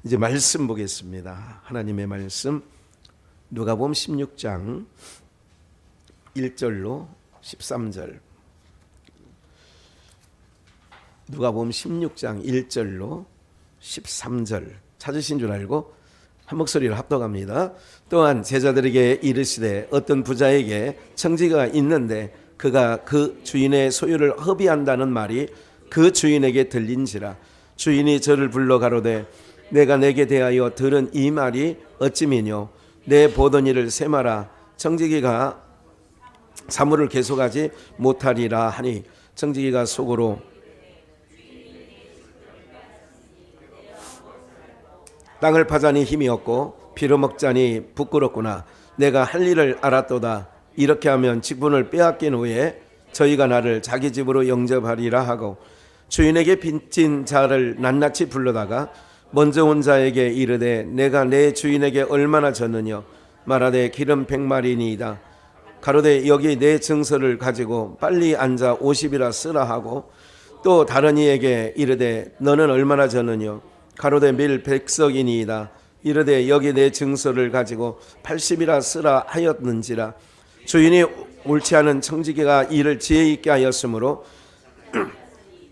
이제 말씀 보겠습니다. 하나님의 말씀 누가복음 16장 1절로 13절. 누가복음 16장 1절로 13절 찾으신 줄 알고 한 목소리로 합독합니다. 또한 제자들에게 이르시되 어떤 부자에게 청지기가 있는데 그가 그 주인의 소유를 허비한다는 말이 그 주인에게 들린지라. 주인이 저를 불러 가로되 내가 내게 대하여 들은 이 말이 어찌미뇨. 내 보던 일을 세마라. 청지기가 사물을 계속하지 못하리라 하니 청지기가 속으로 땅을 파자니 힘이 없고 빌어먹자니 부끄럽구나. 내가 할 일을 알았도다. 이렇게 하면 직분을 빼앗긴 후에 저희가 나를 자기 집으로 영접하리라 하고 주인에게 빚진 자를 낱낱이 불러다가 먼저 온 자에게 이르되 내가 내 주인에게 얼마나 졌느냐. 말하되 기름 100마리니이다. 가로되 여기 내 증서를 가지고 빨리 앉아 50이라 쓰라 하고 또 다른 이에게 이르되 너는 얼마나 졌느냐. 가로되 밀 100석이니이다. 이르되 여기 내 증서를 가지고 80이라 쓰라 하였는지라. 주인이 옳지 않은 청지기가 이를 지혜 있게 하였으므로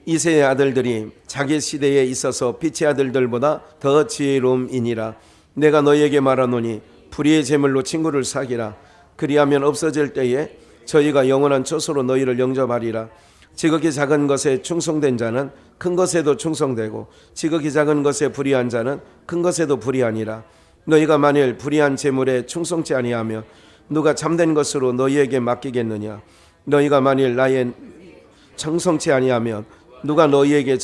이새의 아들들이 자기 시대에 있어서 빛의 아들들보다 더 지혜로움이니라. 내가 너희에게 말하노니 불의의 제물로 친구를 사기라. 그리하면 없어질 때에 저희가 영원한 처소로 너희를 영접하리라. 지극히 작은 것에 충성된 자는 큰 것에도 충성되고 지극히 작은 것에 불의한 자는 큰 것에도 불의하니라. 너희가 만일 불의한 제물에 충성치 아니하며 누가 참된 것으로 너희에게 맡기겠느냐. 너희가 만일 나의 청성치 아니하면 누가 너희에게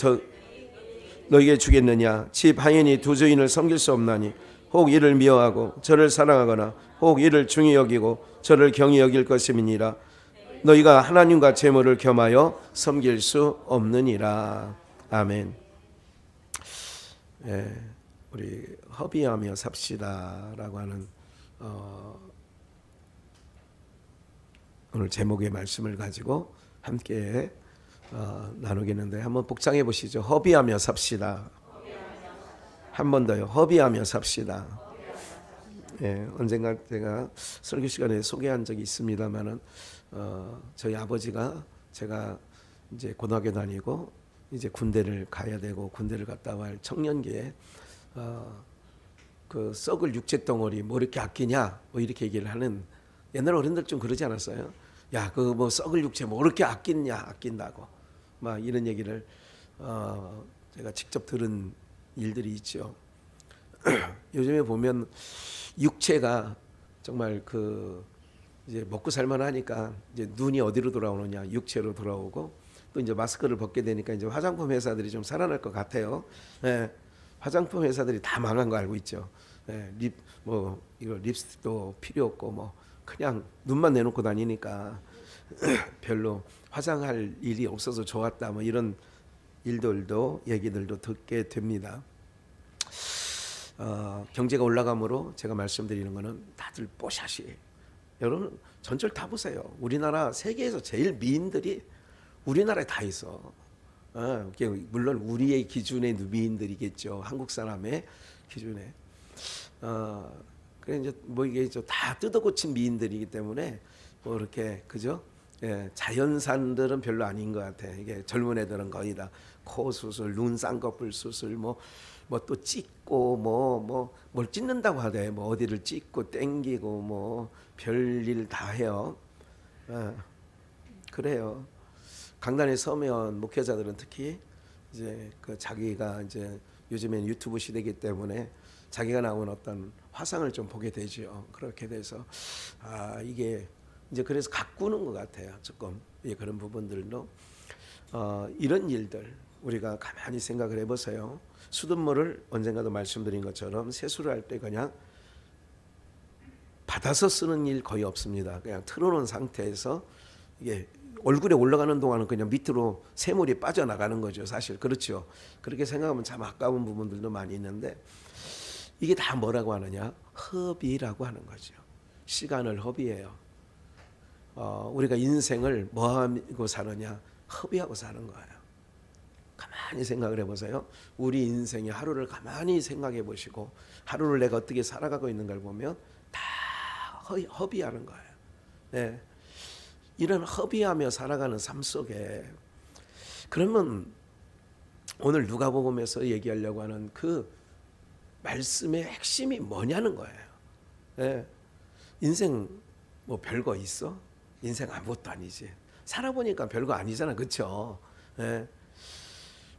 주겠느냐. 집 하인이 두 주인을 섬길 수 없나니 혹 이를 미워하고 저를 사랑하거나 혹 이를 중히 여기고 저를 경히 여길 것임이니라. 너희가 하나님과 재물을 겸하여 섬길 수 없느니라. 아멘. 우리 허비하며 삽시다라고 하는 오늘 제목의 말씀을 가지고 함께 나누겠는데 한번 복창해 보시죠. 허비하며 삽시다. 한 번 더요. 허비하며 삽시다. 언젠가 제가 설교 시간에 소개한 적이 있습니다만은 저희 아버지가 제가 이제 고등학교 다니고 이제 군대를 가야 되고 군대를 갔다 갈 청년기에 그 썩을 육체 덩어리 뭐 이렇게 아끼냐 뭐 이렇게 얘기를 하는 옛날 어른들 좀 그러지 않았어요? 야, 그 뭐 썩을 육체 뭐 이렇게 아낀다고 막 이런 얘기를 제가 직접 들은 일들이 있죠. 요즘에 보면 육체가 정말 이제 먹고 살만하니까 이제 눈이 어디로 돌아오느냐 육체로 돌아오고 또 이제 마스크를 벗게 되니까 이제 화장품 회사들이 좀 살아날 것 같아요. 화장품 회사들이 다 망한 거 알고 있죠. 이거 립스틱도 필요 없고 뭐 그냥 눈만 내놓고 다니니까 별로 화장할 일이 없어서 좋았다 뭐 이런 일들도 얘기들도 듣게 됩니다. 경제가 올라감으로 제가 말씀드리는 거는 다들 뽀샤시. 여러분 전철 타보세요. 우리나라 세계에서 제일 미인들이 우리나라에 다 있어. 물론 우리의 기준의 미인들이겠죠. 한국 사람의 기준에. 그래 이제 뭐 이게 다 뜯어고친 미인들이기 때문에 뭐 이렇게 그죠? 자연산들은 별로 아닌 것 같아. 이게 젊은 애들은 거의 다 코 수술, 눈 쌍꺼풀 수술, 뭐 또 찢고 뭘 찢는다고 하대. 뭐 어디를 찢고 땡기고 뭐 별일 다 해요. 그래요. 강단에 서면 목회자들은 특히 이제 자기가 이제 요즘엔 유튜브 시대이기 때문에 자기가 나온 어떤 화상을 좀 보게 되죠. 그렇게 돼서 이게 이제 그래서 가꾸는 것 같아요. 조금 그런 부분들도 이런 일들 우리가 가만히 생각을 해보세요. 수돗물을 언젠가도 말씀드린 것처럼 세수를 할 때 그냥 받아서 쓰는 일 거의 없습니다. 그냥 틀어놓은 상태에서 이게 얼굴에 올라가는 동안은 그냥 밑으로 새물이 빠져나가는 거죠. 사실 그렇죠. 그렇게 생각하면 참 아까운 부분들도 많이 있는데 이게 다 뭐라고 하느냐? 허비라고 하는 거죠. 시간을 허비해요. 우리가 인생을 뭐 하고 사느냐? 허비하고 사는 거예요. 가만히 가만히 생각을 해보세요. 우리 인생의 하루를 가만히 생각해 보시고 하루를 내가 어떻게 살아가고 있는 걸 보면 다 허비하는 거예요. 네. 이런 허비하며 살아가는 삶 속에 그러면 오늘 누가복음에서 얘기하려고 하는 그 말씀의 핵심이 뭐냐는 거예요. 네. 인생 뭐 별거 있어? 인생 아무것도 아니지. 살아보니까 별거 아니잖아, 그렇죠? 네.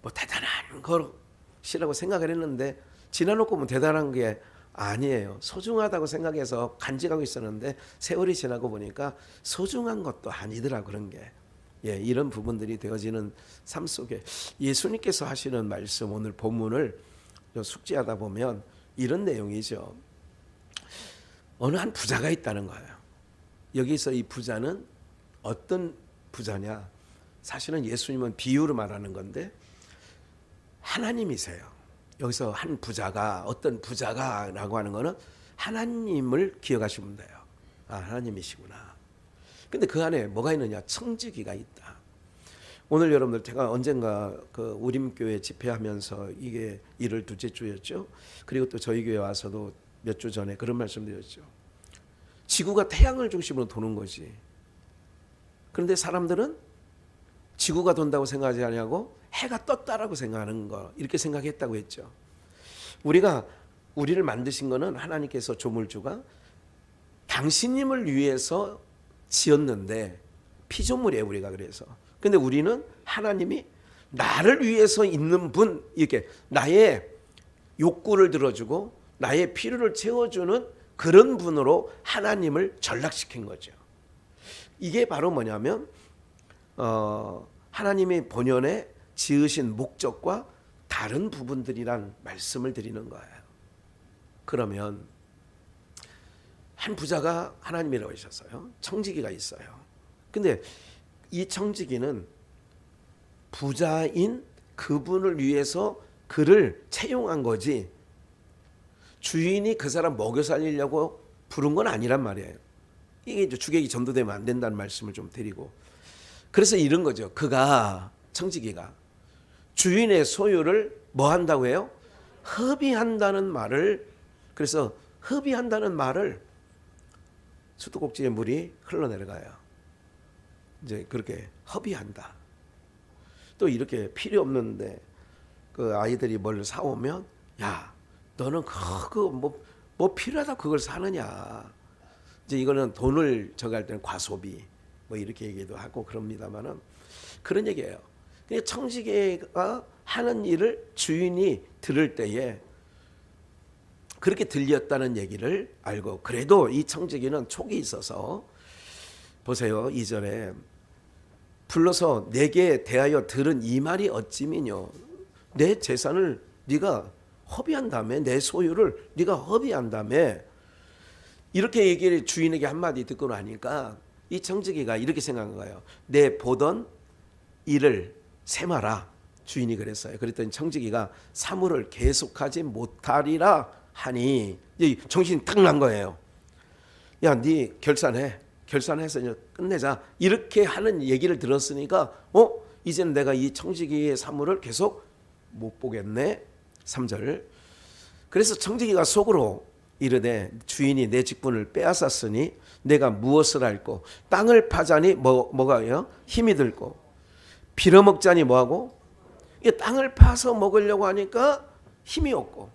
뭐 대단한 것이라고 생각을 했는데 지나놓고 보면 대단한 게 아니에요. 소중하다고 생각해서 간직하고 있었는데 세월이 지나고 보니까 소중한 것도 아니더라 그런 게. 예, 이런 부분들이 되어지는 삶 속에 예수님께서 하시는 말씀 오늘 본문을 숙지하다 보면 이런 내용이죠. 어느 한 부자가 있다는 거예요. 여기서 이 부자는 어떤 부자냐? 사실은 예수님은 비유로 말하는 건데 하나님이세요. 여기서 한 부자가 어떤 부자가라고 하는 거는 하나님을 기억하시면 돼요. 아, 하나님이시구나. 근데 그 안에 뭐가 있느냐? 청지기가 있다. 오늘 여러분들 제가 언젠가 그 우림교회 집회하면서 이게 1월 둘째 주였죠. 그리고 또 저희 교회 와서도 몇 주 전에 그런 말씀드렸죠. 지구가 태양을 중심으로 도는 거지. 그런데 사람들은 지구가 돈다고 생각하지 않냐고 해가 떴다라고 생각하는 거 이렇게 생각했다고 했죠. 우리를 만드신 거는 하나님께서 조물주가 당신님을 위해서 지었는데 피조물이에요 우리가. 그래서 근데 우리는 하나님이 나를 위해서 있는 분 이렇게 나의 욕구를 들어주고 나의 필요를 채워주는 그런 분으로 하나님을 전락시킨 거죠. 이게 바로 뭐냐면 하나님이 본연에 지으신 목적과 다른 부분들이란 말씀을 드리는 거예요. 그러면 한 부자가 하나님이라고 하셨어요. 청지기가 있어요. 근데 이 청지기는 부자인 그분을 위해서 그를 채용한 거지 주인이 그 사람 먹여 살리려고 부른 건 아니란 말이에요. 이게 이제 주객이 전도되면 안 된다는 말씀을 좀 드리고 그래서 이런 거죠. 그가 청지기가 주인의 소유를 뭐 한다고 해요? 허비한다는 말을 그래서 허비한다는 말을 수도꼭지에 물이 흘러내려가요. 이제 그렇게 허비한다. 또 이렇게 필요 없는데 그 아이들이 뭘 사오면 야 너는 그거 뭐 필요하다 그걸 사느냐. 이제 이거는 돈을 저갈 때는 과소비 뭐 이렇게 얘기도 하고 그럽니다만은 그런 얘기예요. 청지기가 하는 일을 주인이 들을 때에 그렇게 들렸다는 얘기를 알고 그래도 이 청지기는 촉이 있어서 보세요. 이전에 불러서 내게 대하여 들은 이 말이 어찌미뇨 내 재산을 네가 허비한다며 내 소유를 네가 허비한다며 이렇게 얘기를 주인에게 한마디 듣고 나니까 이 청지기가 이렇게 생각한 거예요. 내 보던 일을 세마라. 주인이 그랬어요. 그랬더니 청지기가 사물을 계속하지 못하리라 하니 정신이 탁 난 거예요. 야, 네 결산해서 이제 끝내자. 이렇게 하는 얘기를 들었으니까 이제는 내가 이 청지기의 사물을 계속 못 보겠네. 3절. 그래서 청지기가 속으로 이르되 주인이 내 직분을 빼앗았으니 내가 무엇을 할꼬. 땅을 파자니 뭐가요? 힘이 들고 빌어먹자니 뭐하고? 이게 땅을 파서 먹으려고 하니까 힘이 없고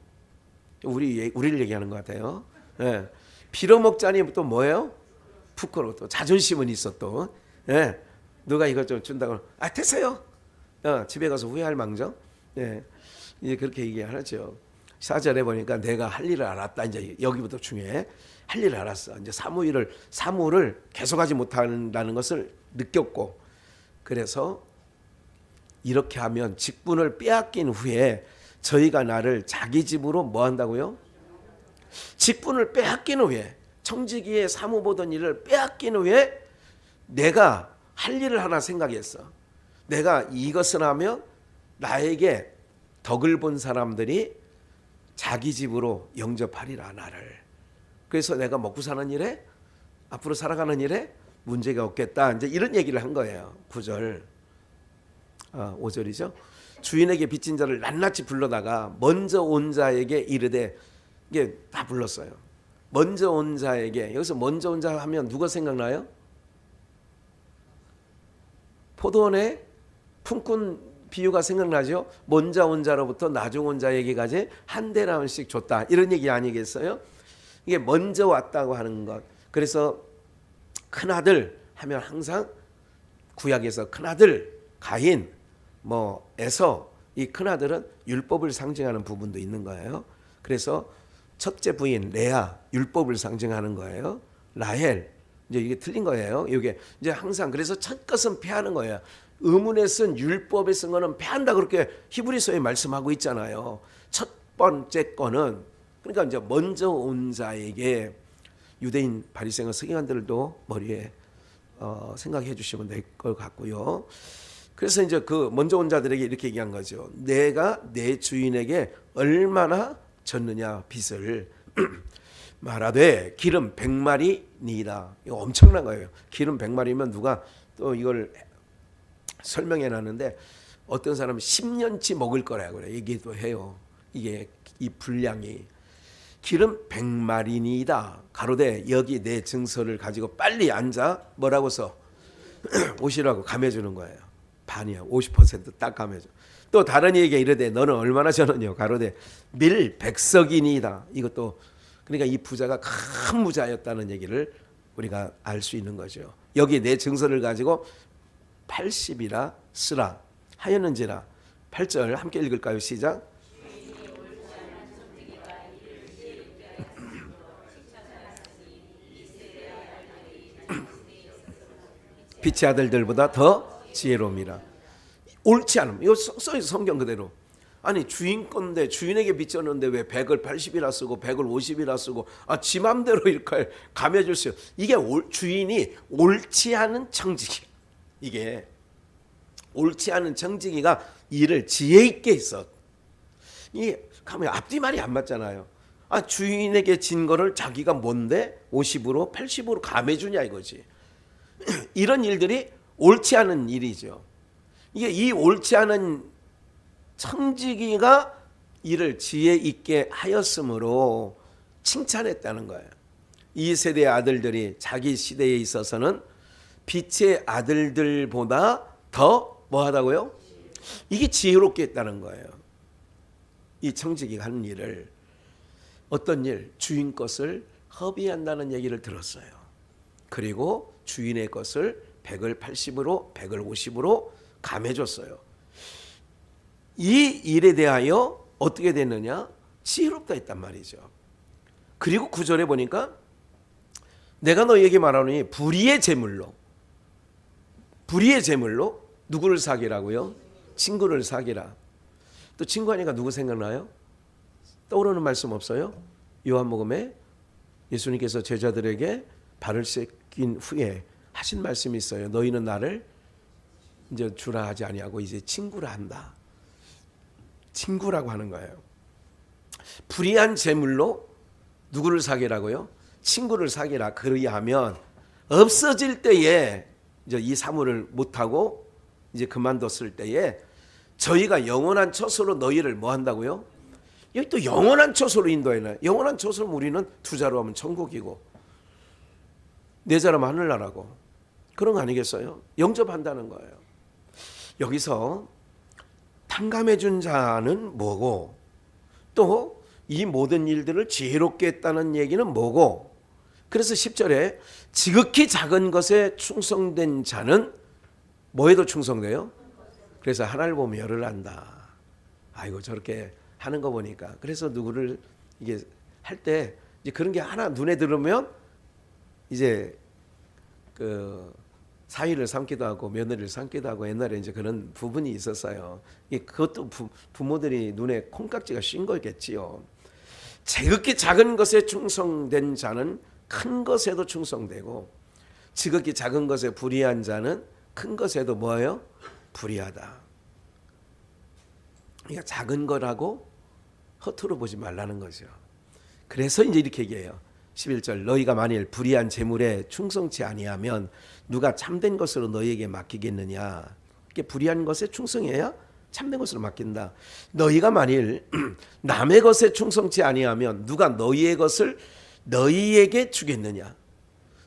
우리를 얘기하는 것 같아요. 예. 빌어먹자니 또 뭐예요? 부끄러워. 또 자존심은 있어 또. 예. 누가 이것 좀 준다고 됐어요. 집에 가서 후회할 망정. 예. 이제 그렇게 얘기하죠. 4절에 보니까 내가 할 일을 알았다. 이제 여기부터 중요해. 할 일을 알았어. 이제 사무를 계속하지 못한다는 것을 느꼈고 그래서 이렇게 하면 직분을 빼앗긴 후에 저희가 나를 자기 집으로 뭐 한다고요? 직분을 빼앗긴 후에 청지기의 사무 보던 일을 빼앗긴 후에 내가 할 일을 하나 생각했어. 내가 이것을 하면 나에게 덕을 본 사람들이 자기 집으로 영접하리라 나를. 그래서 내가 먹고 사는 일에 앞으로 살아가는 일에 문제가 없겠다. 이제 이런 얘기를 한 거예요. 9절. 5절이죠. 주인에게 빚진 자를 낱낱이 불러다가 먼저 온 자에게 이르되, 이게 다 불렀어요. 먼저 온 자에게, 여기서 먼저 온 자 하면 누가 생각나요? 포도원에 품꾼 비유가 생각나죠? 먼저 온 자로부터 나중 온 자에게까지 한 데나씩 줬다, 이런 얘기 아니겠어요? 이게 먼저 왔다고 하는 것. 그래서 큰아들 하면 항상 구약에서 큰아들 가인, 에서, 이 큰아들은 율법을 상징하는 부분도 있는 거예요. 그래서 첫째 부인 레아, 율법을 상징하는 거예요. 라헬, 이제 이게 틀린 거예요. 이게 이제 항상, 그래서 첫 것은 패하는 거예요. 의문에 쓴, 율법에 쓴 거는 패한다, 그렇게 히브리서에 말씀하고 있잖아요. 첫 번째 거는, 그러니까 이제 먼저 온 자에게, 유대인 바리새인과 서기관들도 머리에 생각해 주시면 될 것 같고요. 그래서 이제 그 먼저 온 자들에게 이렇게 얘기한 거죠. 내가 내 주인에게 얼마나 졌느냐 빚을 말하되 기름 100마리니이다. 이거 엄청난 거예요. 기름 100마리면 누가 또 이걸 설명해 놨는데, 어떤 사람은 10년치 먹을 거라고 그래. 얘기도 해요. 이게 이 분량이. 기름 100마리니이다. 가로되 여기 내 증서를 가지고 빨리 앉아. 뭐라고 써? 오시라고 감해주는 거예요. 반이야. 50% 감해줘. 또 다른 이에게 이르되 너는 얼마나 졌느냐. 가로되 밀 100석이니이다. 이것도, 그러니까 이 부자가 큰 부자였다는 얘기를 우리가 알 수 있는 거죠. 여기 내 증서를 가지고 80이라 쓰라 하였는지라. 8절 함께 읽을까요? 시작. 빛의 아들들보다 더 지혜로움이라. 옳지 않음. 이거 써있어, 성경 그대로. 아니 주인 건데, 주인에게 빚졌는데 왜 100을 80이라 쓰고 100을 50이라 쓰고, 지 맘대로 이렇게 감해줄 수. 이게 주인이 옳지 않은 청지기. 이게 옳지 않은 청지기가 일을 지혜 있게 했어. 이게 가면 앞뒤 말이 안 맞잖아요. 주인에게 진 거를 자기가 뭔데 50으로 80으로 감해주냐 이거지. 이런 일들이 옳지 않은 일이죠. 이게 이 옳지 않은 청지기가 이를 지혜 있게 하였으므로 칭찬했다는 거예요. 이 세대의 아들들이 자기 시대에 있어서는 빛의 아들들보다 더 뭐하다고요? 이게 지혜롭게 했다는 거예요. 이 청지기가 하는 일을, 어떤 일, 주인 것을 허비한다는 얘기를 들었어요. 그리고 주인의 것을 100을 80으로 100을 50으로 감해줬어요. 이 일에 대하여 어떻게 됐느냐? 지혜롭다 했단 말이죠. 그리고 9절에 보니까 내가 너에게 말하노니 불의의 제물로 누구를 사기라고요? 친구를 사기라. 또 친구 하니까 누구 생각나요? 떠오르는 말씀 없어요? 요한복음에 예수님께서 제자들에게 발을 씻긴 후에 하신 말씀이 있어요. 너희는 나를 이제 주라 하지 아니하고 이제 친구라 한다. 친구라고 하는 거예요. 불의한 제물로 누구를 사기라고요? 친구를 사기라. 그리하면 없어질 때에 이제 이 사물을 못하고 이제 그만뒀을 때에 저희가 영원한 처소로 너희를 뭐 한다고요? 여기 또 영원한 처소로 인도해놔요. 영원한 처소는 우리는 두 자로 하면 천국이고 네 자로 하면 하늘나라고, 그런 거 아니겠어요? 영접한다는 거예요. 여기서 탕감해 준 자는 뭐고, 또 이 모든 일들을 지혜롭게 했다는 얘기는 뭐고, 그래서 10절에 지극히 작은 것에 충성된 자는 뭐에도 충성돼요? 그래서 하나를 보면 열을 안다. 아이고 저렇게 하는 거 보니까. 그래서 누구를 이게 할 때 이제 그런 게 하나 눈에 들으면 이제 그 사위를 삼기도 하고 며느리를 삼기도 하고, 옛날에 이제 그런 부분이 있었어요. 그것도 부모들이 눈에 콩깍지가 씌인 거겠지요. 지극히 작은 것에 충성된 자는 큰 것에도 충성되고, 지극히 작은 것에 불의한 자는 큰 것에도 뭐예요? 불의하다. 그러니까 작은 거라고 허투루 보지 말라는 거죠. 그래서 이제 이렇게 얘기해요. 11절 너희가 만일 불의한 재물에 충성치 아니하면 누가 참된 것으로 너희에게 맡기겠느냐. 이게 불의한 것에 충성해야 참된 것으로 맡긴다. 너희가 만일 남의 것에 충성치 아니하면 누가 너희의 것을 너희에게 주겠느냐.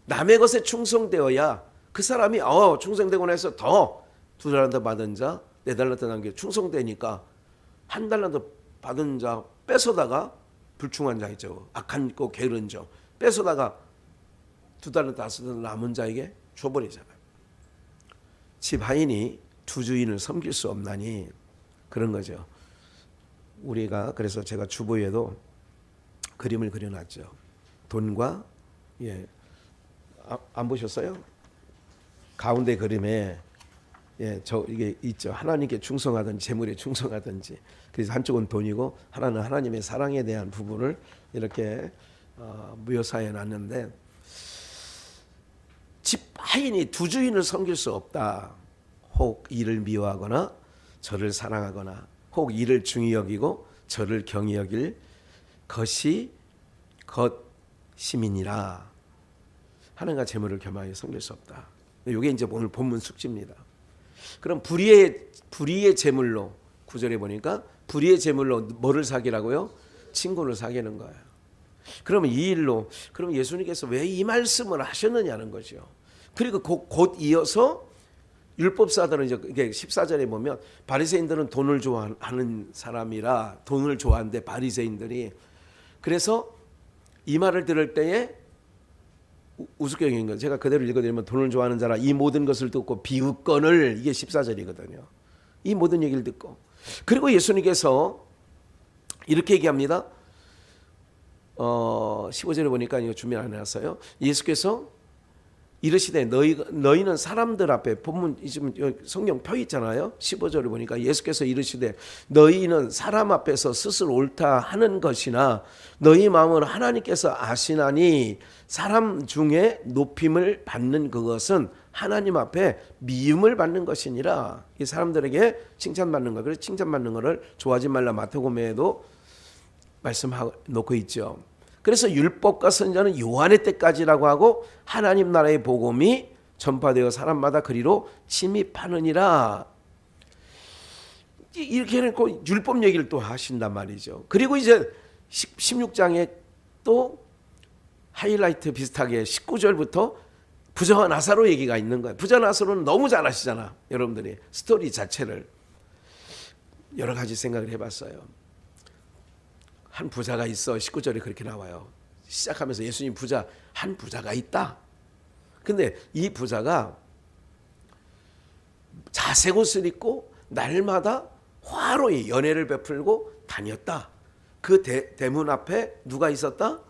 남의 것에 충성되어야 그 사람이 충성되고 나서 더 2달란트 받은 자 4달란트 남겨 충성되니까 1달란트 받은 자 뺏어다가 불충한 자이죠. 악한 거 게으른 자 뺏어다가 2달란트 5달란트 남은 자에게 줘버리잖아요. 집 하인이 두 주인을 섬길 수 없나니 그런 거죠. 우리가 그래서 제가 주보에도 그림을 그려놨죠. 돈과 안 보셨어요? 가운데 그림에 이게 있죠. 하나님께 충성하든지 재물에 충성하든지. 그래서 한쪽은 돈이고 하나는 하나님의 사랑에 대한 부분을 이렇게 묘사해 놨는데 집 하인이 두 주인을 섬길 수 없다. 혹 이를 미워하거나 저를 사랑하거나 혹 이를 중히 여기고 저를 경히 여길 것이 겉시민이라. 하나님과 재물을 겸하여 섬길 수 없다. 이게 이제 오늘 본문 숙지입니다. 그럼 불의의 재물로 9절에 보니까 불의의 재물로 뭐를 사기라고요? 친구를 사귀는 거예요. 그러면 이 일로 그럼 예수님께서 왜 이 말씀을 하셨느냐는 거죠. 그리고 곧 이어서 율법사들은 이게 14절에 보면 바리새인들은 돈을 좋아하는 사람이라 돈을 좋아하는데 바리새인들이 그래서 이 말을 들을 때에 우습게 여기는 거예요. 제가 그대로 읽어드리면 돈을 좋아하는 자라 이 모든 것을 듣고 비웃건을 이게 14절이거든요. 이 모든 얘기를 듣고 그리고 예수님께서 이렇게 얘기합니다. 15절에 보니까 이거 준비 안 해놨어요. 예수께서 이르시되 너희는 사람들 앞에 본문 지금 성경 표 있잖아요. 15절에 보니까 예수께서 이르시되 너희는 사람 앞에서 스스로 옳다 하는 것이나 너희 마음은 하나님께서 아시나니 사람 중에 높임을 받는 그것은 하나님 앞에 미움을 받는 것이니라. 이 사람들에게 칭찬받는 거. 그래서 칭찬받는 거를 좋아하지 말라 마태복음에도 말씀놓고 있죠. 그래서 율법과 선지자는 요한의 때까지라고 하고 하나님 나라의 복음이 전파되어 사람마다 그리로 침입하느니라. 이렇게 해놓고 율법 얘기를 또 하신단 말이죠. 그리고 이제 16장에 또 하이라이트 비슷하게 19절부터 부자와 나사로 얘기가 있는 거예요. 부자 나사로는 너무 잘 아시잖아. 여러분들이 스토리 자체를 여러 가지 생각을 해봤어요. 한 부자가 있어. 19절에 그렇게 나와요. 시작하면서 예수님 한 부자가 있다. 근데 이 부자가 자색 옷을 입고 날마다 화로이 연회를 베풀고 다녔다. 그 대문 앞에 누가 있었다?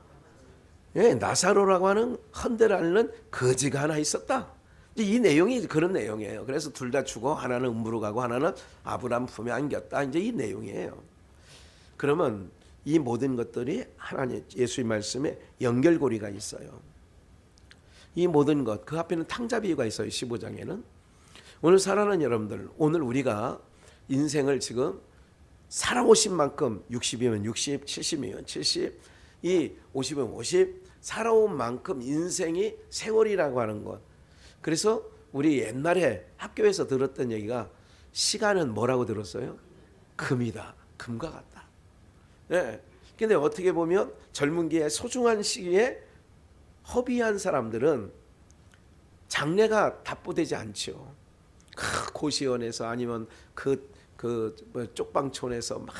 나사로라고 하는 헌데를 앓는 거지가 하나 있었다. 이 내용이 그런 내용이에요. 그래서 둘 다 죽어 하나는 음부로 가고 하나는 아브라함 품에 안겼다. 이제 이 내용이에요. 그러면 이 모든 것들이 하나님 예수의 말씀에 연결고리가 있어요. 이 모든 것 그 앞에는 탕자 비유가 있어요. 15장에는 오늘 살아가는 여러분들 오늘 우리가 인생을 지금 살아오신 만큼 60이면 60, 70이면 70, 이 50이면 50 살아온 만큼 인생이 세월이라고 하는 것. 그래서 우리 옛날에 학교에서 들었던 얘기가 시간은 뭐라고 들었어요? 금이다. 금과 같다. 네. 근데 어떻게 보면 젊은 기에 소중한 시기에 허비한 사람들은 장래가 답보되지 않죠. 고시원에서 아니면 쪽방촌에서 막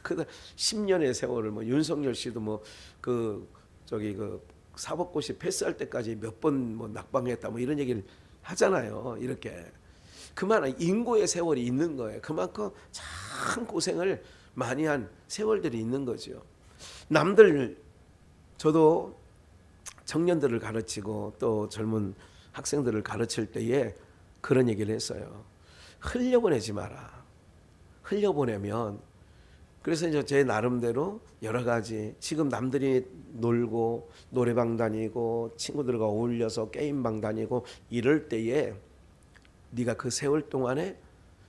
그 10년의 세월을 윤석열 씨도 사법고시 패스할 때까지 몇 번 낙방했다 이런 얘기를 하잖아요. 이렇게 그만한 인고의 세월이 있는 거예요. 그만큼 참 고생을 많이 한 세월들이 있는 거죠. 저도 청년들을 가르치고 또 젊은 학생들을 가르칠 때에 그런 얘기를 했어요. 흘려보내지 마라. 흘려보내면 그래서 이제 제 나름대로 여러 가지 지금 남들이 놀고 노래방 다니고 친구들과 어울려서 게임방 다니고 이럴 때에 네가 그 세월 동안에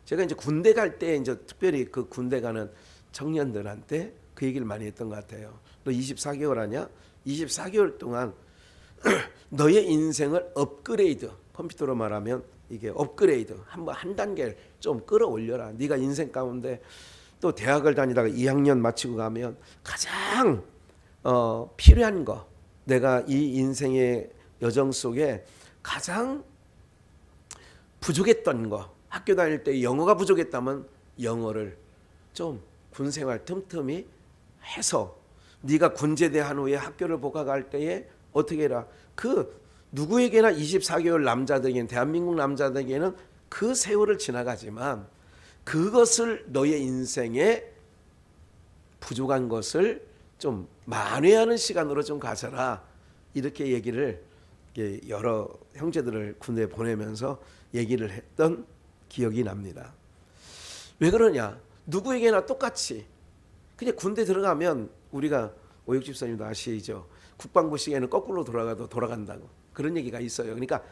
제가 이제 군대 갈 때 이제 특별히 그 군대 가는 청년들한테 그 얘기를 많이 했던 것 같아요. 너 24개월 하냐? 24개월 동안 너의 인생을 업그레이드, 컴퓨터로 말하면 이게 업그레이드, 한 단계 좀 끌어올려라. 네가 인생 가운데 또 대학을 다니다가 2학년 마치고 가면 가장 필요한 거, 내가 이 인생의 여정 속에 가장 부족했던 거, 학교 다닐 때 영어가 부족했다면 영어를 좀 군생활 틈틈이 해서 네가 군제대 한 후에 학교를 복학할 때에 어떻게 해라. 그 누구에게나 24개월 남자들에게는, 대한민국 남자들에게는 그 세월을 지나가지만 그것을 너의 인생에 부족한 것을 좀 만회하는 시간으로 좀 가져라. 이렇게 얘기를 여러 형제들을 군대에 보내면서 얘기를 했던 기억이 납니다. 왜 그러냐? 누구에게나 똑같이 그냥 군대 들어가면 우리가 오육 집사님도 아시죠? 국방부 시계는 거꾸로 돌아가도 돌아간다고 그런 얘기가 있어요. 그러니까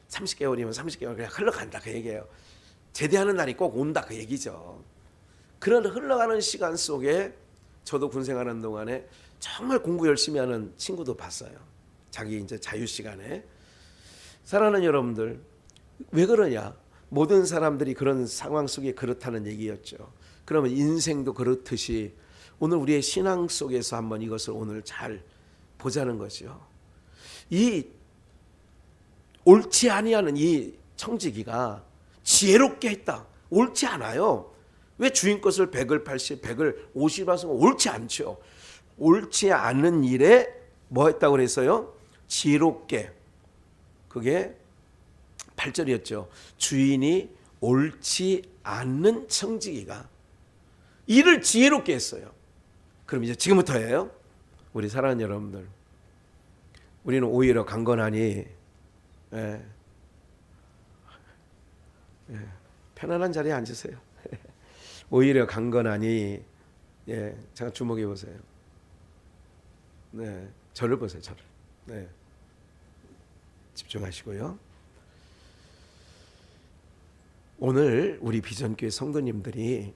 30개월이면 30개월 그냥 흘러간다 그 얘기예요. 제대하는 날이 꼭 온다 그 얘기죠. 그런 흘러가는 시간 속에 저도 군 생활하는 동안에 정말 공부 열심히 하는 친구도 봤어요. 자기 이제 자유 시간에. 사랑하는 여러분들, 왜 그러냐? 모든 사람들이 그런 상황 속에 그렇다는 얘기였죠. 그러면 인생도 그렇듯이 오늘 우리의 신앙 속에서 한번 이것을 오늘 잘 보자는 거죠. 이 옳지 아니하는 이 청지기가 지혜롭게 했다. 옳지 않아요. 왜 주인 것을 100을 80, 100을 50 하서 옳지 않죠. 옳지 않은 일에 뭐 했다고 그랬어요? 지혜롭게. 그게 8절이었죠. 주인이 옳지 않는 청지기가 일을 지혜롭게 했어요. 그럼 이제 지금부터예요. 우리 사랑하는 여러분들, 우리는 오히려 강건하니 편안한 자리에 앉으세요. 오히려 강건하니 잠깐 주목해 보세요. 네, 저를 보세요. 저를. 네, 집중하시고요. 오늘 우리 비전교회 성도님들이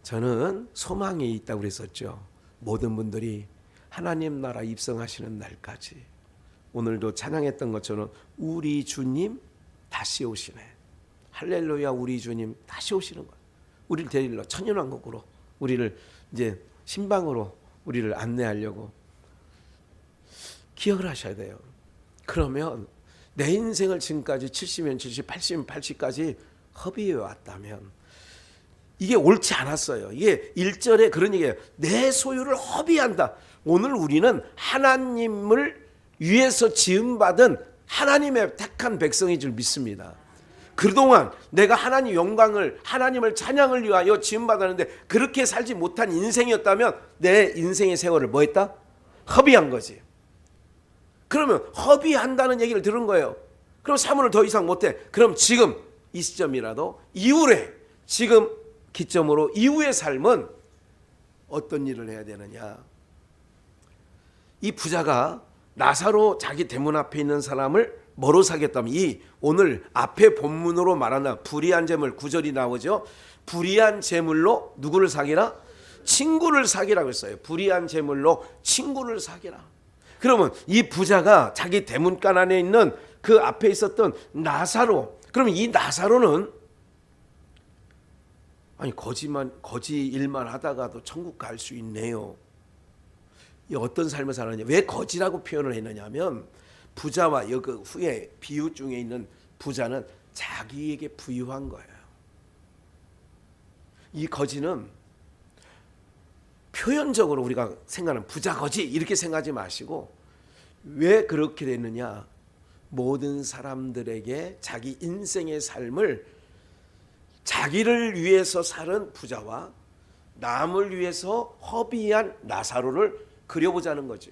저는 소망이 있다고 그랬었죠. 모든 분들이 하나님 나라 입성하시는 날까지. 오늘도 찬양했던 것처럼 우리 주님 다시 오시네. 할렐루야, 우리 주님 다시 오시는 거예요. 우리를 데리러 천연왕국으로, 우리를 이제 신방으로 우리를 안내하려고. 기억을 하셔야 돼요. 그러면 내 인생을 지금까지 70년 70, 80년 80까지 허비해 왔다면 이게 옳지 않았어요. 이게 1절에 그런 얘기예요. 내 소유를 허비한다. 오늘 우리는 하나님을 위해서 지음받은 하나님의 택한 백성인 줄 믿습니다. 그동안 내가 하나님 영광을, 하나님을 찬양을 위하여 지음받았는데 그렇게 살지 못한 인생이었다면 내 인생의 세월을 뭐 했다? 허비한 거지. 그러면 허비한다는 얘기를 들은 거예요. 그럼 사문을 더 이상 못해. 그럼 지금 이 시점이라도 이후에, 지금 기점으로 이후의 삶은 어떤 일을 해야 되느냐. 이 부자가 나사로 자기 대문 앞에 있는 사람을 뭐로 사겠다면, 이 오늘 앞에 본문으로 말하는 불의한 재물 9절이 나오죠. 불의한 재물로 누구를 사기라? 친구를 사기라고 했어요. 불의한 재물로 친구를 사기라. 그러면 이 부자가 자기 대문간 안에 있는 그 앞에 있었던 나사로, 그러면 이 나사로는 아니 거지 일만 하다가도 천국 갈 수 있네요. 이 어떤 삶을 살았냐? 왜 거지라고 표현을 했느냐면 부자와 그 후에 비유 중에 있는 부자는 자기에게 부유한 거예요. 이 거지는 표현적으로 우리가 생각하는 부자 거지 이렇게 생각하지 마시고, 왜 그렇게 됐느냐? 모든 사람들에게 자기 인생의 삶을 자기를 위해서 사는 부자와 남을 위해서 허비한 나사로를 그려보자는 거죠.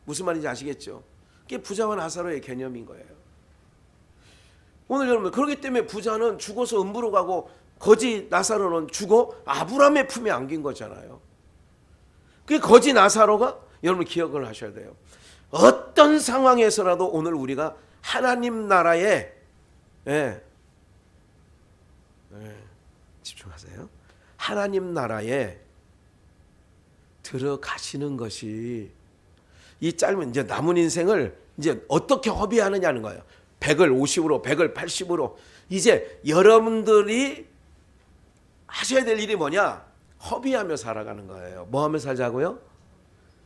무슨 말인지 아시겠죠? 그게 부자와 나사로의 개념인 거예요. 오늘 여러분, 그렇기 때문에 부자는 죽어서 음부로 가고 거지 나사로는 죽어 아브라함의 품에 안긴 거잖아요. 그 거지 나사로가, 여러분 기억을 하셔야 돼요. 어떤 상황에서라도 오늘 우리가 하나님 나라에 집중하세요. 하나님 나라에 들어가시는 것이 이 짧은 이제 남은 인생을 이제 어떻게 허비하느냐는 거예요. 100을 50으로, 100을 80으로. 이제 여러분들이 하셔야 될 일이 뭐냐? 허비하며 살아가는 거예요. 뭐 하며 살자고요?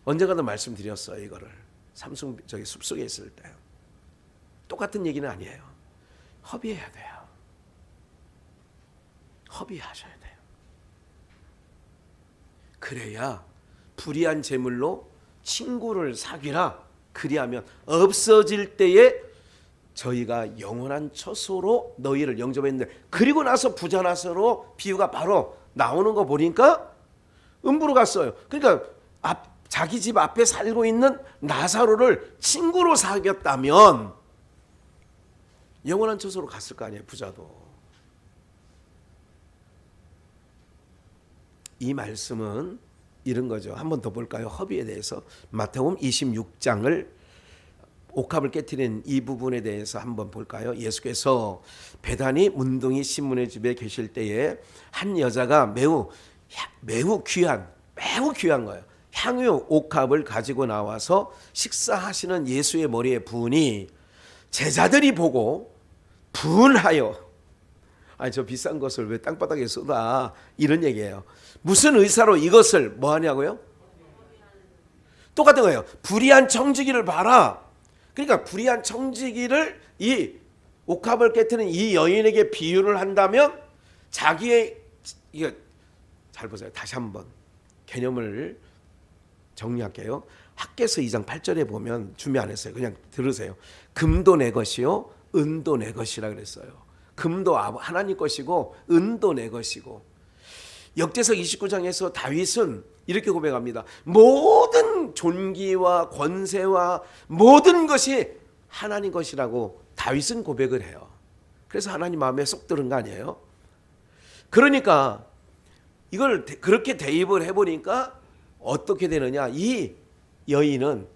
언젠가도 말씀드렸어요, 이거를. 삼성 저기 숲속에 있을 때. 똑같은 얘기는 아니에요. 허비해야 돼요. 허비하셔야 돼요. 그래야 불의한 재물로 친구를 사귀라. 그리하면 없어질 때에 저희가 영원한 처소로 너희를 영접했는데, 그리고 나서 부자나서로 비유가 바로 나오는 거 보니까 음부로 갔어요. 그러니까 자기 집 앞에 살고 있는 나사로를 친구로 사귀었다면 영원한 처소로 갔을 거 아니에요, 부자도. 이 말씀은 이런 거죠. 한 번 더 볼까요? 허비에 대해서. 마태복음 26장을 옥합을 깨트린 이 부분에 대해서 한번 볼까요? 예수께서 베다니 문둥이 시몬의 집에 계실 때에 한 여자가 매우 귀한 거예요. 향유 옥합을 가지고 나와서 식사하시는 예수의 머리에 부으니 제자들이 보고 분하여, 아니 저 비싼 것을 왜 땅바닥에 쏟아, 이런 얘기예요. 무슨 의사로 이것을 뭐 하냐고요? 똑같은 거예요. 불의한 청지기를 봐라. 그러니까 불의한 청지기를 이 옥합을 깨트린 이 여인에게 비유를 한다면 자기의, 이거 잘 보세요. 다시 한번 개념을 정리할게요. 학개서 2장 8절에 보면 준비 안 했어요. 그냥 들으세요. 금도 내 것이요 은도 내 것이라 그랬어요. 금도 하나님 것이고 은도 내 것이고. 역대석 29장에서 다윗은 이렇게 고백합니다. 모든 존귀와 권세와 모든 것이 하나님 것이라고 다윗은 고백을 해요. 그래서 하나님 마음에 쏙 들은 거 아니에요? 그러니까 이걸 그렇게 대입을 해보니까 어떻게 되느냐. 이 여인은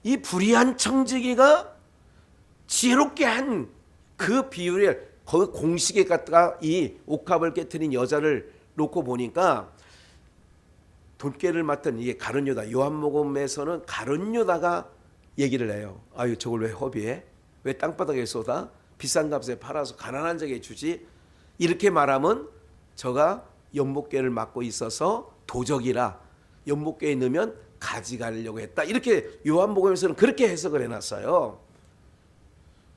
이 불의한 청지기가 지혜롭게 한 그 비유를 거기 공식에 갖다가 이 옥합을 깨트린 여자를 놓고 보니까 돌깨를 맡은 이게 가룟 유다, 요한복음에서는 가룟 유다가 얘기를 해요. 아유 저걸 왜 허비해? 왜 땅바닥에 쏟아? 비싼 값에 팔아서 가난한 자에게 주지? 이렇게 말하면 저가 연못궤를 맡고 있어서 도적이라 연못궤에 넣으면 가져가려고 했다. 이렇게 요한복음에서는 그렇게 해석을 해놨어요.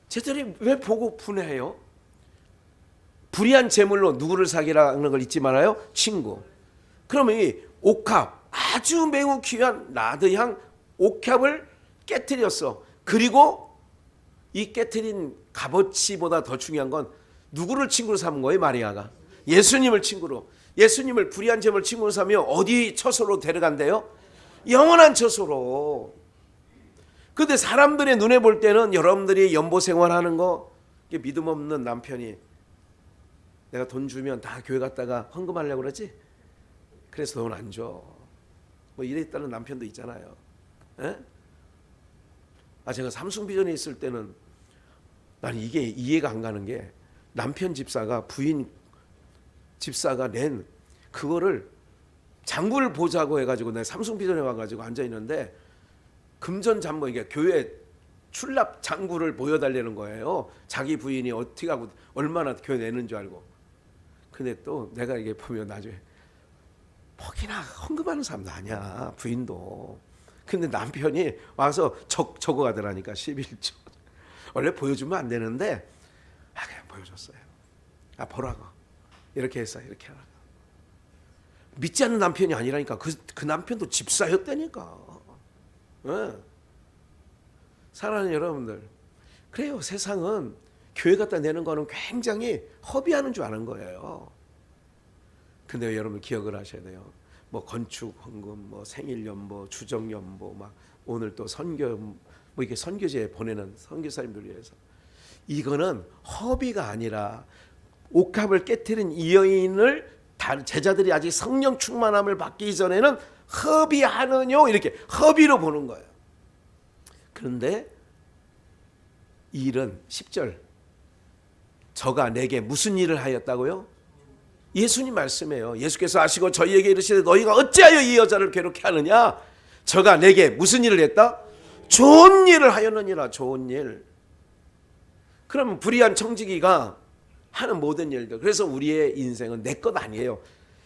쟤들이 왜 보고 분해해요? 불의한 재물로 누구를 사귀라는 걸 잊지 말아요? 친구. 그러면 이 옥합, 아주 매우 귀한 나드향 옥합을 깨트렸어. 그리고 이 깨트린 값어치보다 더 중요한 건 누구를 친구로 삼은 거예요? 마리아가 예수님을 친구로. 예수님을 불의한 재물 친구로 삼으면 어디 처소로 데려간대요? 영원한 처소로. 그런데 사람들의 눈에 볼 때는 여러분들이 연보 생활하는 거, 믿음 없는 남편이 내가 돈 주면 다 교회 갔다가 헌금하려고 그러지? 그래서 돈 안 줘. 뭐 이랬다는 남편도 있잖아요. 에? 제가 삼성비전에 있을 때는 난 이게 이해가 안 가는 게, 남편 집사가 부인 집사가 낸 그거를 장부를 보자고 해가지고 내가 삼성비전에 와가지고 앉아 있는데 금전장부, 이게 교회 출납 장부를 보여달라는 거예요. 자기 부인이 어떻게 하고 얼마나 교회 내는 줄 알고. 근데 또 내가 이게 보면 나중에 퍽이나 헌금하는 사람도 아니야, 부인도. 근데 남편이 와서 적어가더라니까 11조. 원래 보여주면 안 되는데 그냥 보여줬어요. 보라고. 이렇게 해서 이렇게 하라고. 믿지 않는 남편이 아니라니까. 그 남편도 집사였다니까. 네. 사랑하는 여러분들, 그래요. 세상은 교회 갖다 내는 거는 굉장히 허비하는 줄 아는 거예요. 근데 여러분 기억을 하셔야 돼요. 뭐 건축 헌금, 뭐 생일연보, 주정연보, 막 오늘 또 선교, 뭐 이렇게 선교지에 보내는 선교사님들 위해서, 이거는 허비가 아니라 옥합을 깨트린 이 여인을 제자들이 아직 성령 충만함을 받기 전에는 허비하느뇨, 이렇게 허비로 보는 거예요. 그런데 이 일은 10절, 저가 내게 무슨 일을 하였다고요? 예수님 말씀이에요. 예수께서 아시고 저희에게 이르시되 너희가 어찌하여 이 여자를 괴롭게 하느냐? 저가 내게 무슨 일을 했다? 좋은 일을 하였느니라. 좋은 일. 그럼 불의한 청지기가 하는 모든 일들. 그래서 우리의 인생은 내 것 아니에요.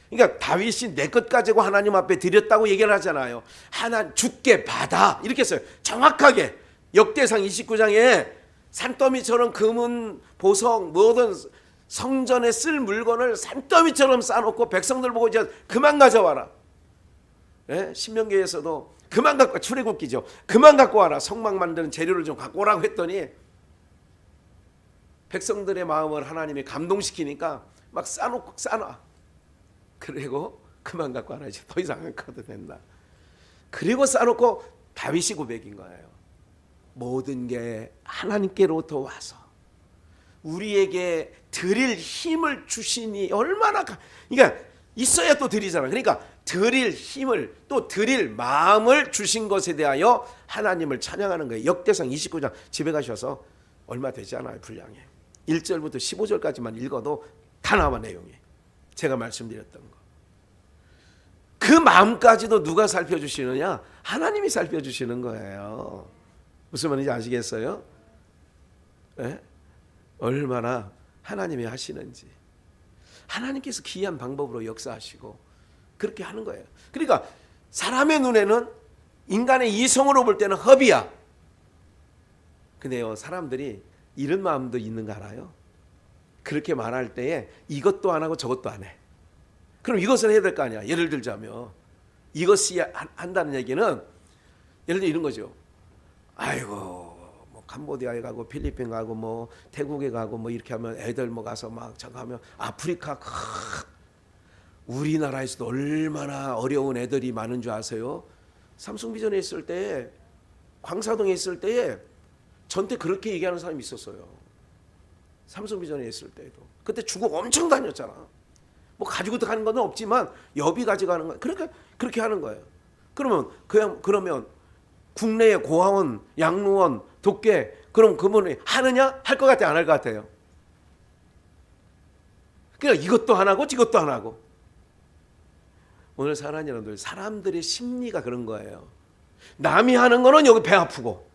그러니까 다윗이 내 것 가지고 하나님 앞에 드렸다고 얘기를 하잖아요. 하나님 주께 받아 이렇게 써요. 정확하게 역대상 29장에 산더미처럼 금은 보석 모든 성전에 쓸 물건을 산더미처럼 쌓아놓고 백성들 보고 이제 그만 가져와라. 예? 신명기에서도 그만 갖고 출애굽기죠. 그만 갖고 와라. 성막 만드는 재료를 좀 갖고 오라고 했더니 백성들의 마음을 하나님이 감동시키니까 막 쌓아놓고 쌓아놔. 그리고 그만 갖고 와라. 이제 더 이상 안 가도 된다. 그리고 쌓아놓고 다윗이 고백인 거예요. 모든 게 하나님께로부터 와서 우리에게 드릴 힘을 주시니 얼마나 그러니까 있어야 또 드리잖아. 그러니까 드릴 힘을 또 드릴 마음을 주신 것에 대하여 하나님을 찬양하는 거예요. 역대상 29장 집에 가셔서 얼마 되지 않아요. 분량이 1절부터 15절까지만 읽어도 다 나와 내용이. 제가 말씀드렸던 거. 그 마음까지도 누가 살펴주시느냐? 하나님이 살펴주시는 거예요. 무슨 말인지 아시겠어요? 네? 얼마나 하나님이 하시는지. 하나님께서 기이한 방법으로 역사하시고 그렇게 하는 거예요. 그러니까 사람의 눈에는 인간의 이성으로 볼 때는 허비야. 근데요, 사람들이 이런 마음도 있는 거 알아요? 그렇게 말할 때에 이것도 안 하고 저것도 안 해. 그럼 이것을 해야 될 거 아니야. 예를 들자면 이것이 한다는 얘기는 예를 들어 이런 거죠. 아이고 뭐 캄보디아에 가고 필리핀 가고 뭐 태국에 가고 뭐 이렇게 하면 애들 뭐 가서 막 저거 하면 아프리카 우리나라에서도 얼마나 어려운 애들이 많은 줄 아세요? 삼성비전에 있을 때 광사동에 있을 때에 전때 그렇게 얘기하는 사람이 있었어요. 삼성비전에 있을 때에도 그때 중국 엄청 다녔잖아. 뭐 가지고 가는 건 없지만 여비 가져가는 거 그렇게 하는 거예요. 그러면 국내의 고아원, 양로원, 독계 그럼 그분이 하느냐? 할 것 같아? 안 할 것 같아요? 그러니까 이것도 안 하고 저것도 안 하고. 오늘 사랑하는 여러분들, 사람들의 심리가 그런 거예요. 남이 하는 거는 여기 배 아프고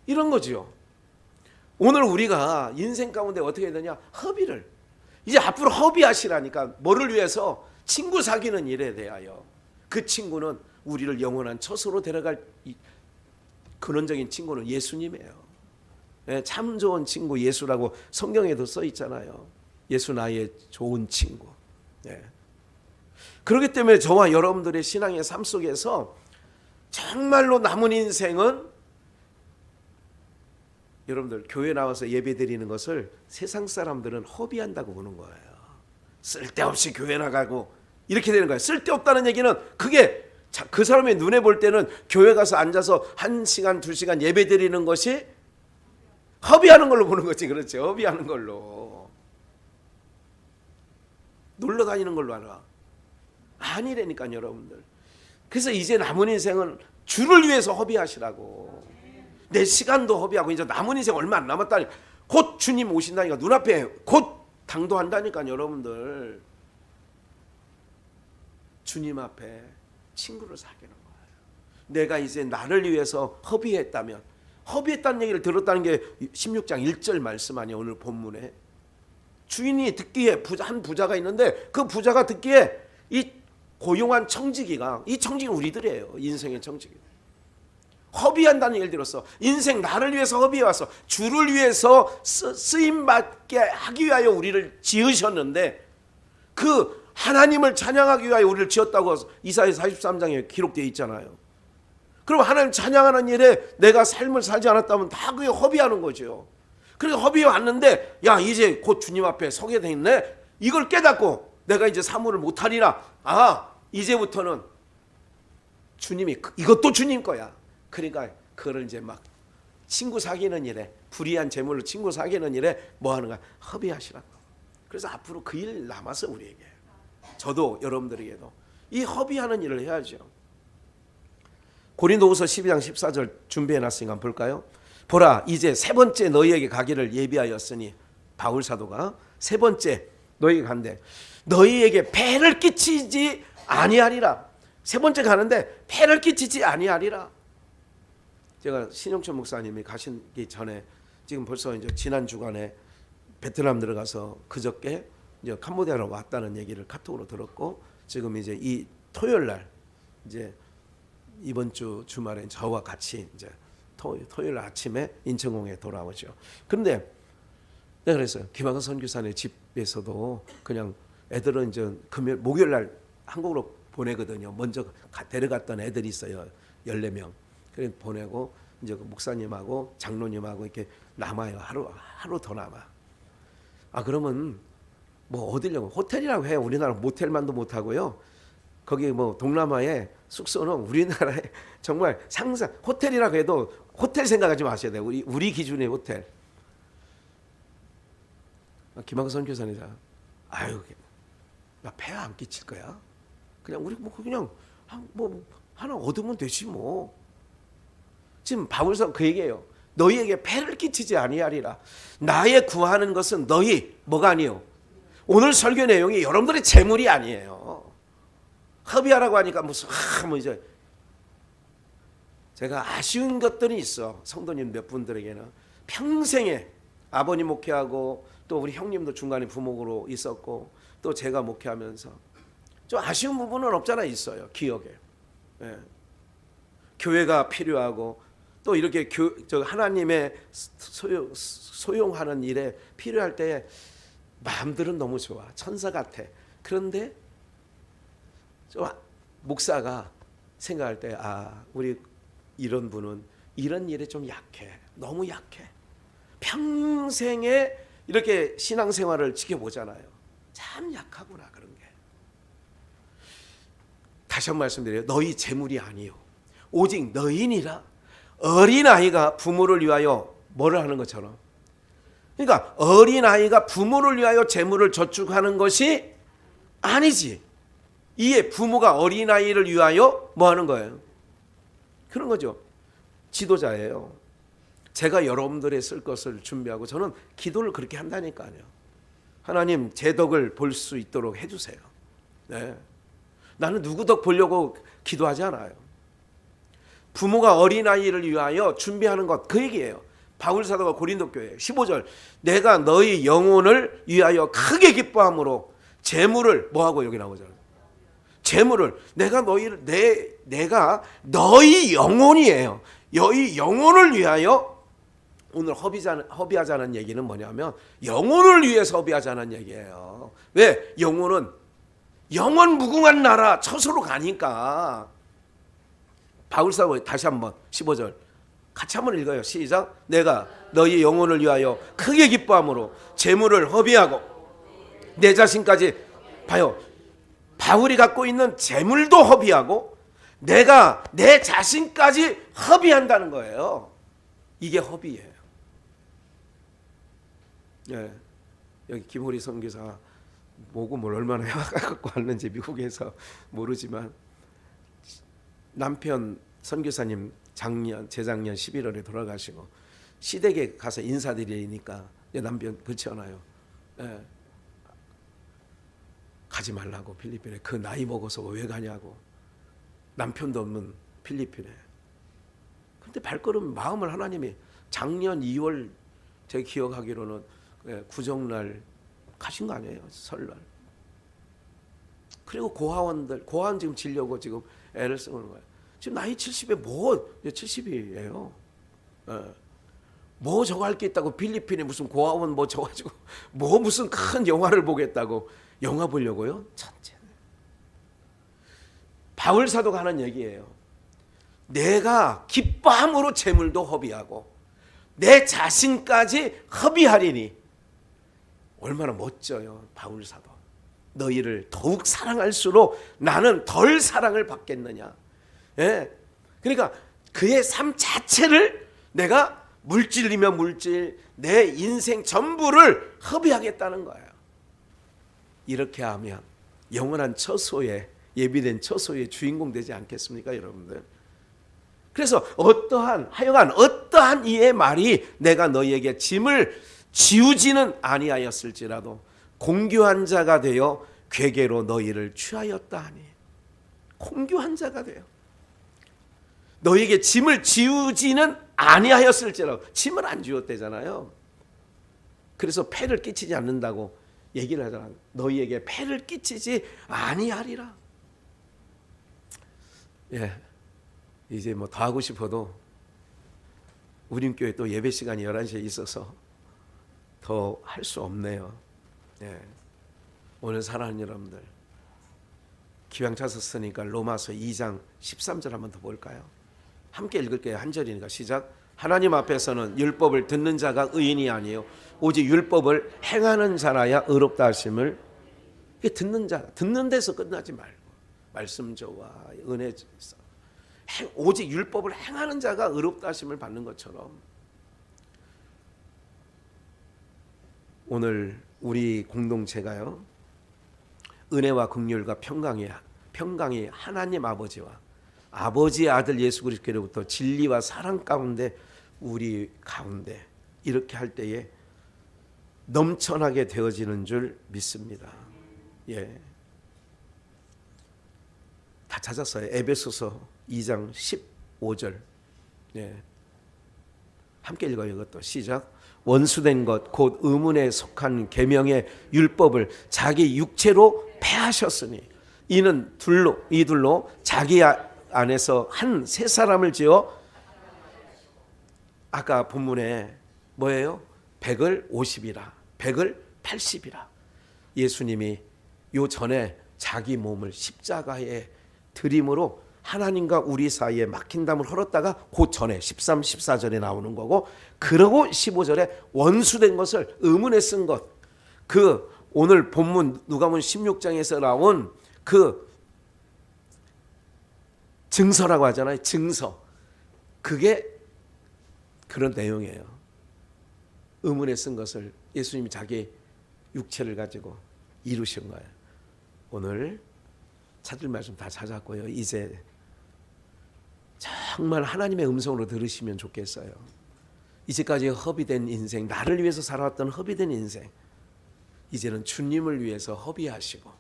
이런 거지요. 오늘 우리가 인생 가운데 어떻게 해야 되냐? 허비를. 이제 앞으로 허비하시라니까. 뭐를 위해서? 친구 사귀는 일에 대하여. 그 친구는 우리를 영원한 처소로 데려갈 근원적인 친구는 예수님이에요. 네, 참 좋은 친구 예수라고 성경에도 써 있잖아요. 예수 나의 좋은 친구. 네. 그렇기 때문에 저와 여러분들의 신앙의 삶 속에서 정말로 남은 인생은 여러분들 교회 나와서 예배 드리는 것을 세상 사람들은 허비한다고 보는 거예요. 쓸데없이 교회 나가고 이렇게 되는 거예요. 쓸데없다는 얘기는 그게 그 사람의 눈에 볼 때는 교회 가서 앉아서 1시간 2시간 예배 드리는 것이 허비하는 걸로 보는 거지. 그렇죠. 허비하는 걸로. 놀러 다니는 걸로 알아. 아니라니까요, 여러분들. 그래서 이제 남은 인생은 주를 위해서 허비하시라고. 내 시간도 허비하고 이제 남은 인생 얼마 안 남았다니. 곧 주님 오신다니까. 눈앞에 곧 당도한다니까 여러분들. 주님 앞에 친구를 사귀는 거예요. 내가 이제 나를 위해서 허비했다면, 허비했다는 얘기를 들었다는 게 16장 1절 말씀 아니에요. 오늘 본문에. 주인이 듣기에 한 부자가 있는데 그 부자가 듣기에 이 고용한 청지기가, 이 청지기는 우리들이에요. 인생의 청지기. 허비한다는 얘기를 들었어. 인생 나를 위해서 허비해왔어. 주를 위해서 쓰임받게 하기 위하여 우리를 지으셨는데 그 하나님을 찬양하기 위하여 우리를 지었다고 이사야 43장에 기록되어 있잖아요. 그럼 하나님 찬양하는 일에 내가 삶을 살지 않았다면 다 그게 허비하는 거죠. 그래서 허비해 왔는데 야 이제 곧 주님 앞에 서게 돼 있네. 이걸 깨닫고 내가 이제 사물을 못하리라. 아 이제부터는 주님이 이것도 주님 거야. 그러니까 그걸 이제 막 친구 사귀는 일에, 불의한 재물로 친구 사귀는 일에 뭐 하는가? 허비하시라고. 그래서 앞으로 그 일 남아서 우리에게, 저도 여러분들에게도 이 허비하는 일을 해야죠. 고린도후서 12장 14절 준비해놨으니까 볼까요? 보라 이제 세 번째 너희에게 가기를 예비하였으니, 바울 사도가 세 번째 너희에게 간대. 너희에게 폐를 끼치지 아니하리라. 세 번째 가는데 폐를 끼치지 아니하리라. 제가 신영철 목사님이 가시기 전에 지금 벌써 이제 지난 주간에 베트남 들어가서 그저께 이제 캄보디아로 왔다는 얘기를 카톡으로 들었고, 지금 이제 이 토요일 날 이제 이번 주 주말에 저와 같이 이제 토요일 아침에 인천공에 돌아오죠. 그런데 내가 그랬어요. 김학은 선교사님 집에서도 그냥 애들은 이제 목요일 날 한국으로 보내거든요. 먼저 데려갔던 애들이 있어요. 14명. 그래서 보내고 이제 그 목사님하고 장로님하고 이렇게 남아요. 하루 더 남아. 그러면 뭐 어디려고 호텔이라고 해요. 우리나라 모텔만도 못 하고요. 거기 뭐 동남아의 숙소는 우리나라에 정말 상상 호텔이라고 해도 호텔 생각하지 마셔야 돼요. 우리 기준의 호텔. 김학은 선교사님이 아유, 나 폐 안 끼칠 거야. 그냥 우리 뭐 그냥 뭐 하나 얻으면 되지 뭐. 지금 바울서 그 얘기예요. 너희에게 폐를 끼치지 아니하리라. 나의 구하는 것은 너희 뭐가 아니요. 오늘 설교 내용이 여러분들의 재물이 아니에요. 합의하라고 하니까 무슨 뭐 이제 제가 아쉬운 것들이 있어. 성도님 몇 분들에게는 평생에 아버님 목회하고 또 우리 형님도 중간에 부목으로 있었고 또 제가 목회하면서 좀 아쉬운 부분은 없잖아 있어요. 기억에. 예. 교회가 필요하고 또 이렇게 하나님의 소용하는 일에 필요할 때 마음들은 너무 좋아. 천사 같아. 그런데 좀 목사가 생각할 때 우리 이런 분은 이런 일에 좀 약해. 너무 약해. 평생에 이렇게 신앙생활을 지켜보잖아요. 참 약하구나 그런 게. 다시 한번 말씀드려요. 너희 재물이 아니요 오직 너희니라. 어린아이가 부모를 위하여 뭐를 하는 것처럼. 그러니까 어린아이가 부모를 위하여 재물을 저축하는 것이 아니지. 이에 부모가 어린아이를 위하여 뭐 하는 거예요? 그런 거죠. 지도자예요. 제가 여러분들의 쓸 것을 준비하고 저는 기도를 그렇게 한다니까요. 하나님 제 덕을 볼 수 있도록 해주세요. 네. 나는 누구 덕 보려고 기도하지 않아요. 부모가 어린아이를 위하여 준비하는 것, 그 얘기예요. 바울사도가 고린도 교회 15절 내가 너희 영혼을 위하여 크게 기뻐함으로 재물을 뭐하고 여기 나오잖아요. 재물을 내가 너희 영혼이에요. 너희 영혼을 위하여. 오늘 허비하자는 얘기는 뭐냐면 영혼을 위해서 허비하자는 얘기예요. 왜? 영혼은 영원 무궁한 나라 처소로 가니까. 바울사도 다시 한번 15절 같이 한번 읽어요. 시작. 내가 너희 영혼을 위하여 크게 기뻐함으로 재물을 허비하고 내 자신까지 봐요. 바울이 갖고 있는 재물도 허비하고 내가 내 자신까지 허비한다는 거예요. 이게 허비예요. 예, 여기 김호리 선교사 모금을 얼마나 해갖고 왔는지 미국에서 모르지만 남편 선교사님 재작년 11월에 돌아가시고 시댁에 가서 인사드리니까 남편 그렇잖아요. 예. 가지 말라고 필리핀에. 그 나이 먹어서 왜 가냐고. 남편도 없는 필리핀에. 근데 발걸음 마음을 하나님이 작년 2월 제가 기억하기로는 구정날 가신 거 아니에요. 설날. 그리고 고아원 지금 지려고 지금 애를 쓰는 거예요. 지금 나이 70에 뭐 70이에요. 뭐 저거 할 게 있다고 필리핀에 무슨 고아원 뭐 저 가지고 뭐 무슨 큰 영화를 보겠다고. 영화 보려고요? 천재. 바울 사도가 하는 얘기예요. 내가 기뻐함으로 재물도 허비하고 내 자신까지 허비하리니. 얼마나 멋져요. 바울 사도. 너희를 더욱 사랑할수록 나는 덜 사랑을 받겠느냐. 예. 그러니까 그의 삶 자체를 내가 물질이면 물질, 내 인생 전부를 허비하겠다는 거예요. 이렇게 하면 영원한 처소에 예비된 처소의 주인공 되지 않겠습니까, 여러분들? 그래서 하여간 어떠한 이의 말이 내가 너희에게 짐을 지우지는 아니하였을지라도 공교한 자가 되어 괴계로 너희를 취하였다 하니. 공교한 자가 돼요. 너에게 짐을 지우지는 아니하였을지라도 짐을 안 지웠대잖아요. 그래서 폐를 끼치지 않는다고 얘기를 하잖아요. 너희에게 폐를 끼치지 아니하리라. 예, 이제 뭐 더 하고 싶어도 우림교회 또 예배 시간이 11시에 있어서 더 할 수 없네요. 예, 오늘 사랑하는 여러분들, 기왕차서 쓰니까 로마서 2장 13절 한번 더 볼까요? 함께 읽을게요. 한 절이니까 시작. 하나님 앞에서는 율법을 듣는 자가 의인이 아니에요. 오직 율법을 행하는 자라야 의롭다 하심을. 듣는 자, 듣는 데서 끝나지 말고 말씀저와 은혜에서 오직 율법을 행하는 자가 의롭다 하심을 받는 것처럼 오늘 우리 공동체가요, 은혜와 긍휼과 평강이 하나님 아버지와 아버지의 아들 예수 그리스도로부터 진리와 사랑 가운데 우리 가운데 이렇게 할 때에 넘쳐나게 되어지는 줄 믿습니다. 예, 다 찾았어요. 에베소서 2장 15절. 예, 함께 읽어요. 이것도 시작. 원수된 것 곧 의문에 속한 계명의 율법을 자기 육체로 폐하셨으니 이는 이둘로 자기 안에서 한 새 사람을 지어, 아까 본문에 뭐예요? 100을 50이라 100을 80이라. 예수님이 요 전에 자기 몸을 십자가에 드림으로 하나님과 우리 사이에 막힌 담을 헐었다가 그 전에 13, 14절에 나오는 거고, 그러고 15절에 원수된 것을 의문에 쓴 것, 그 오늘 본문 누가복음 16장에서 나온 그 증서라고 하잖아요. 증서. 그게 그런 내용이에요. 의문에 쓴 것을 예수님이 자기 육체를 가지고 이루신 거예요. 오늘 찾을 말씀 다 찾았고요. 이제 정말 하나님의 음성으로 들으시면 좋겠어요. 이제까지 허비된 인생, 나를 위해서 살아왔던 허비된 인생, 이제는 주님을 위해서 허비하시고,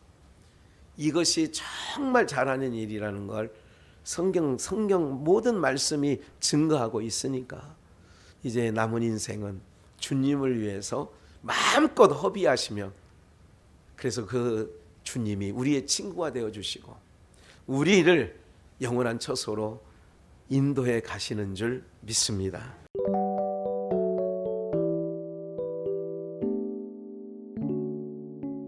이것이 정말 잘하는 일이라는 걸 성경 모든 말씀이 증거하고 있으니까 이제 남은 인생은 주님을 위해서 마음껏 허비하시면, 그래서 그 주님이 우리의 친구가 되어주시고 우리를 영원한 처소로 인도해 가시는 줄 믿습니다.